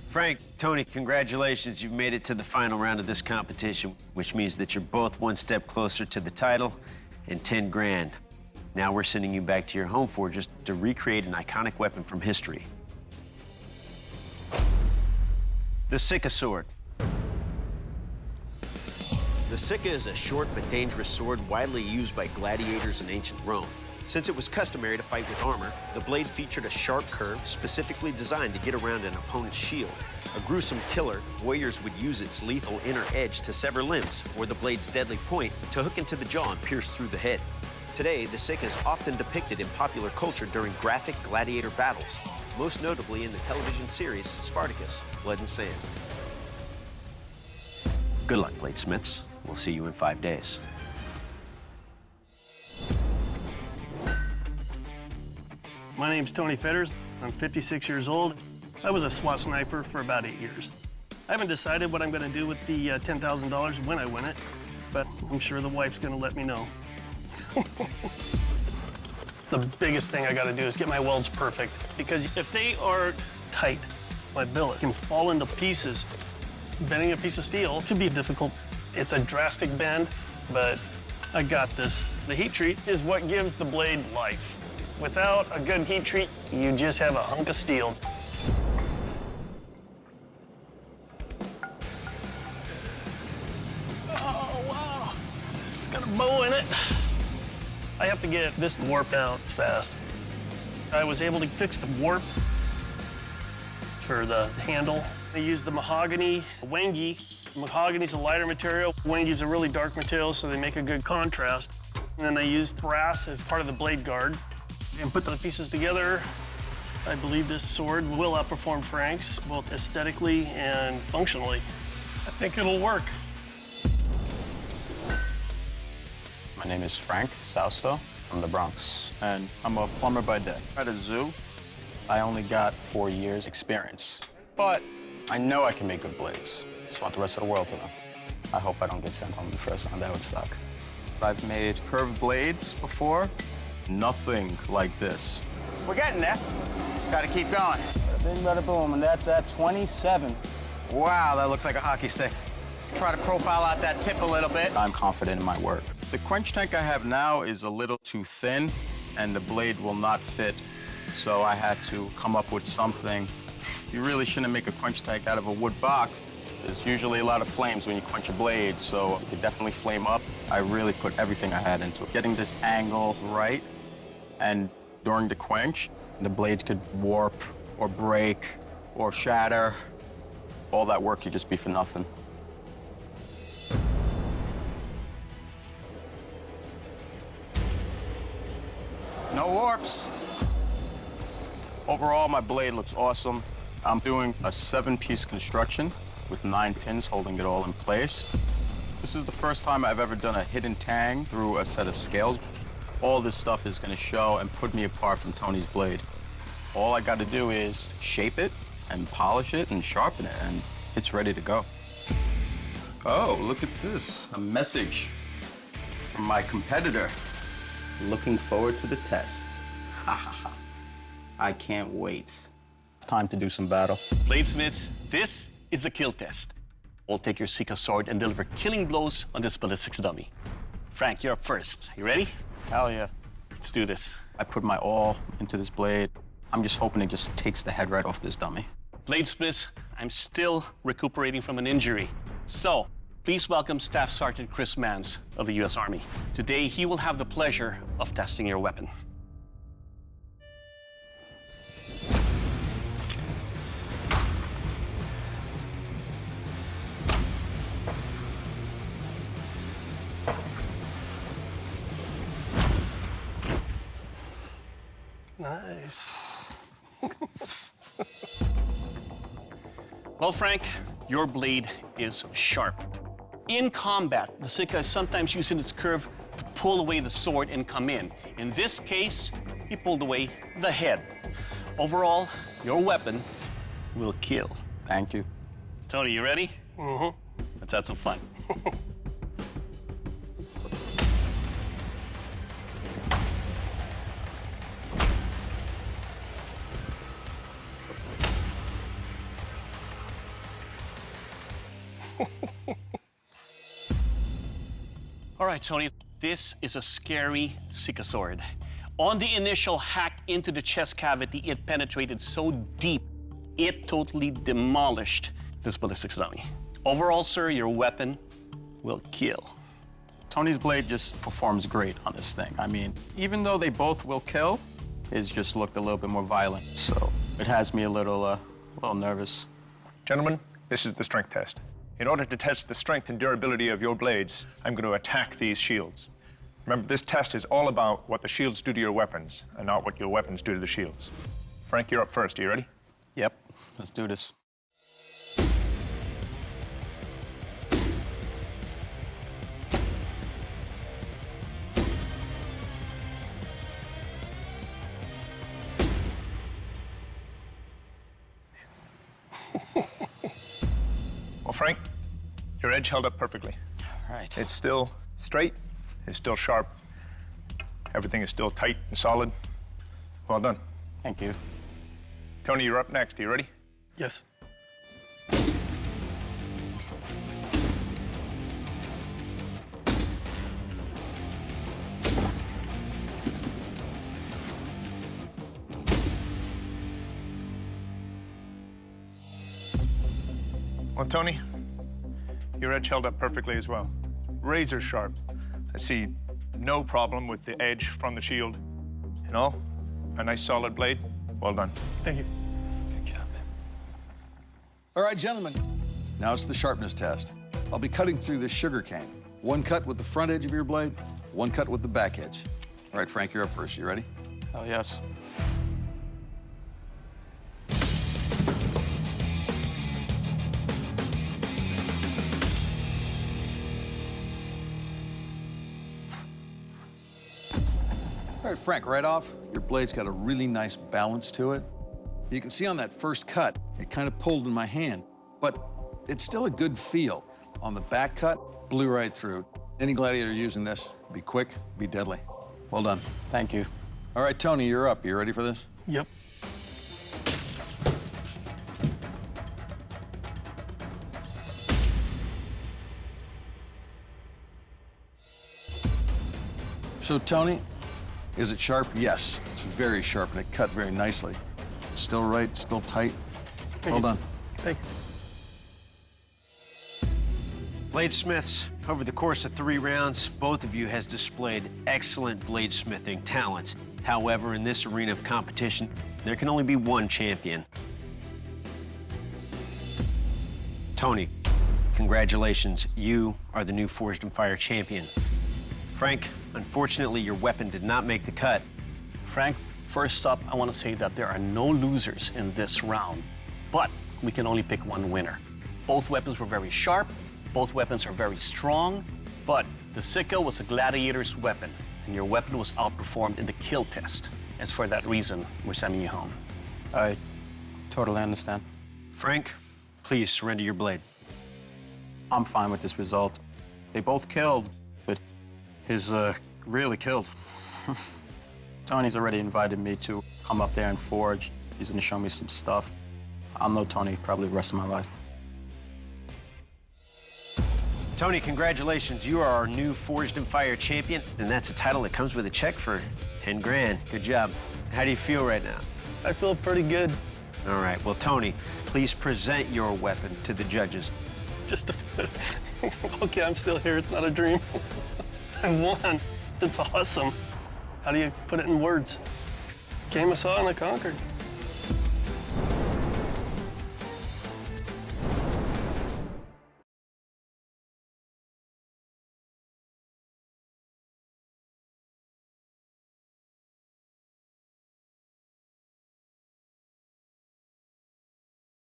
Frank, Tony, congratulations. You've made it to the final round of this competition, which means that you're both one step closer to the title and 10 grand. Now we're sending you back to your home forges to recreate an iconic weapon from history. The Sicka Sword. The Sicka is a short but dangerous sword widely used by gladiators in ancient Rome. Since it was customary to fight with armor, the blade featured a sharp curve specifically designed to get around an opponent's shield. A gruesome killer, warriors would use its lethal inner edge to sever limbs, or the blade's deadly point to hook into the jaw and pierce through the head. Today, the Sicka is often depicted in popular culture during graphic gladiator battles, most notably in the television series Spartacus, Blood and Sand. Good luck, bladesmiths. We'll see you in 5 days. My name's Tony Fetters. I'm 56 years old. I was a SWAT sniper for about 8 years. I haven't decided what I'm going to do with the $10,000 when I win it, but I'm sure the wife's going to let me know. The biggest thing I got to do is get my welds perfect, because if they are tight, my billet can fall into pieces. Bending a piece of steel can be difficult. It's a drastic bend, but I got this. The heat treat is what gives the blade life. Without a good heat treat, you just have a hunk of steel. Oh, wow. It's got a bow in it. I have to get this warped out fast. I was able to fix the warp for the handle. I used the mahogany wangi. Mahogany's a lighter material. Wangi's a really dark material, so they make a good contrast. And then I used brass as part of the blade guard. And put the pieces together. I believe this sword will outperform Frank's, both aesthetically and functionally. I think it'll work. My name is Frank Sausto from the Bronx, and I'm a plumber by day. At a zoo, I only got 4 years experience, but I know I can make good blades. Just want the rest of the world to know. I hope I don't get sent home in the first round. That would suck. I've made curved blades before. Nothing like this. We're getting there. Just gotta keep going. Bada bing, bada boom, and that's at 27. Wow, that looks like a hockey stick. Try to profile out that tip a little bit. I'm confident in my work. The quench tank I have now is a little too thin, and the blade will not fit, so I had to come up with something. You really shouldn't make a quench tank out of a wood box. There's usually a lot of flames when you quench a blade, so it could definitely flame up. I really put everything I had into it. Getting this angle right, and during the quench, the blade could warp or break or shatter. All that work could just be for nothing. No warps. Overall, my blade looks awesome. I'm doing a 7-piece construction with 9 pins holding it all in place. This is the first time I've ever done a hidden tang through a set of scales. All this stuff is gonna show and put me apart from Tony's blade. All I gotta do is shape it and polish it and sharpen it, and it's ready to go. Oh, look at this, a message from my competitor. Looking forward to the test. Ha ha ha. I can't wait. Time to do some battle. Bladesmiths, this is a kill test. We'll take your Sica Sword and deliver killing blows on this ballistics dummy. Frank, you're up first. You ready? Hell yeah. Let's do this. I put my all into this blade. I'm just hoping it just takes the head right off this dummy. Bladesmiths, I'm still recuperating from an injury. So, please welcome Staff Sergeant Chris Mans of the U.S. Army. Today, he will have the pleasure of testing your weapon. Nice. Well, Frank, your blade is sharp. In combat, the Sicka is sometimes using its curve to pull away the sword and come in. In this case, he pulled away the head. Overall, your weapon will kill. Thank you. Tony, you ready? Mm-hmm. Let's have some fun. All right, Tony, this is a scary Sica Sword. On the initial hack into the chest cavity, it penetrated so deep, it totally demolished this ballistics dummy. Overall, sir, your weapon will kill. Tony's blade just performs great on this thing. I mean, even though they both will kill, his just looked a little bit more violent. So it has me a little nervous. Gentlemen, this is the strength test. In order to test the strength and durability of your blades, I'm going to attack these shields. Remember, this test is all about what the shields do to your weapons and not what your weapons do to the shields. Frank, you're up first. Are you ready? Yep, let's do this. Well, Frank, your edge held up perfectly. Right. It's still straight, it's still sharp. Everything is still tight and solid. Well done. Thank you. Tony, you're up next. Are you ready? Yes. Well, Tony, your edge held up perfectly as well. Razor sharp. I see no problem with the edge from the shield. In all, a nice solid blade. Well done. Thank you. Good job, man. All right, gentlemen, now it's the sharpness test. I'll be cutting through this sugar cane. One cut with the front edge of your blade, one cut with the back edge. All right, Frank, you're up first. You ready? Hell yes. All right, Frank, right off, your blade's got a really nice balance to it. You can see on that first cut, it kind of pulled in my hand, but it's still a good feel. On the back cut, blew right through. Any gladiator using this, be quick, be deadly. Well done. Thank you. All right, Tony, you're up. You ready for this? Yep. So, Tony, is it sharp? Yes, it's very sharp, and it cut very nicely. It's still right, still tight. Well done. Thank you. Bladesmiths, over the course of 3 rounds, both of you has displayed excellent bladesmithing talents. However, in this arena of competition, there can only be one champion. Tony, congratulations. You are the new Forged in Fire champion. Frank, unfortunately, your weapon did not make the cut. Frank, first up, I want to say that there are no losers in this round, but we can only pick one winner. Both weapons were very sharp, both weapons are very strong, but the Sicka was a gladiator's weapon, and your weapon was outperformed in the kill test. And for that reason, we're sending you home. I totally understand. Frank, please surrender your blade. I'm fine with this result. They both killed, but his really killed. Tony's already invited me to come up there and forge. He's gonna show me some stuff. I'll know Tony probably the rest of my life. Tony, congratulations. You are our new Forged in Fire champion, and that's a title that comes with a check for 10 grand. Good job. How do you feel right now? I feel pretty good. All right, well, Tony, please present your weapon to the judges. Just okay, I'm still here. It's not a dream. I won. It's awesome. How do you put it in words? Came, I saw, and I conquered.